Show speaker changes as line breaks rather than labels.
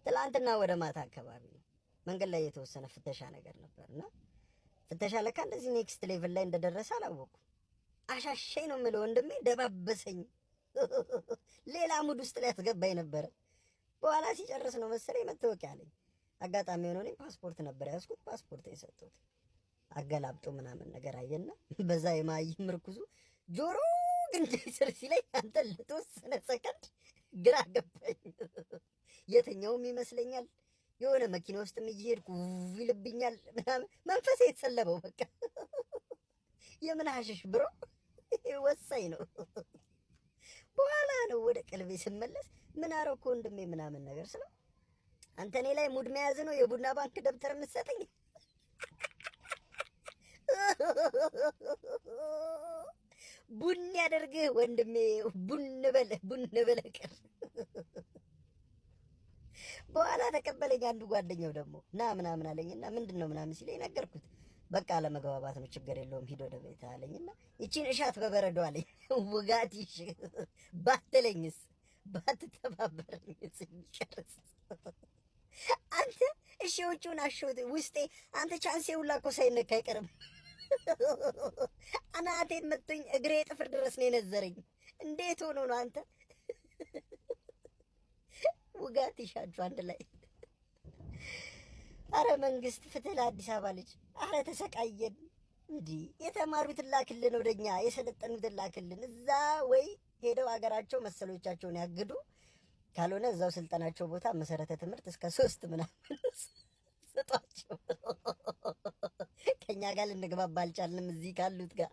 ትላንትና ወደ ማታ አካባቢ ነው መንገድ ላይ የተወሰነ ፍተሻ ነገር ነበርና ፍተሻ ለካ እንደዚህ ኔክስት ሌቭል ላይ እንደደረሰ አላወኩም። አሻሸኝ ነው የምለው ወንድሜ፣ ደባበሰኝ። ሌላ ሙድ ውስጥ ላይ ያስገባኝ ነበረ። በኋላ ሲጨርስ ነው መሰለኝ መታወቂያ አለኝ። አጋጣሚ ሆኖ እኔ ፓስፖርት ነበር ያዝኩት። ፓስፖርት የሰጡት አገላብጦ ምናምን ነገር አየና በዛ የማይም ምርኩዙ ጆሮ ግንዴ ስር ሲለኝ አንተ ለተወሰነ ሰከንድ ግራ ገባኝ። የትኛውም ይመስለኛል የሆነ መኪና ውስጥም እየሄድኩ ይልብኛል ምናምን መንፈሴ የተሰለበው በቃ። የምን ሀሽሽ ብሮ ወሳኝ ነው። በኋላ ነው ወደ ቀልቤ ስመለስ ምን አረኩ ወንድሜ ምናምን ነገር ስለው አንተ እኔ ላይ ሙድ መያዝ ነው የቡና ባንክ ደብተር የምትሰጠኝ? ቡን ያደርግህ ወንድሜ፣ ቡን በለ ቀር። በኋላ ተቀበለኝ አንዱ ጓደኛው ደግሞ ና ምናምን አለኝና ምንድን ነው ምናምን ሲለኝ ነገርኩት። በቃ ለመግባባት ነው ችግር የለውም ሂድ ወደ ቤት አለኝና ይቺን እሻት በበረዶ አለኝ። ውጋትሽ ባትለኝስ ባትተባበረኝስ የሚጨርስ አንተ እሺዎቹን አሾት ውስጤ አንተ ቻንሴ ሁላ እኮ ሳይነካ አይቀርም። አናቴን መጥቶኝ እግሬ ጥፍር ድረስ ነው የነዘረኝ። እንዴት ሆኖ ነው አንተ? ውጋት ይሻችሁ አንድ ላይ። አረ መንግስት ፍትህ ለአዲስ አበባ ልጅ። አረ ተሰቃየን። እንዲህ የተማሩትን ላክልን፣ ወደኛ የሰለጠኑትን ላክልን። እዛ ወይ ሄደው ሀገራቸው መሰሎቻቸውን ያግዱ፣ ካልሆነ እዛው ስልጠናቸው ቦታ መሰረተ ትምህርት እስከ 3 ምናምን ስጧቸው። ከኛ ጋር ልንግባባ አልቻልንም እዚህ ካሉት ጋር።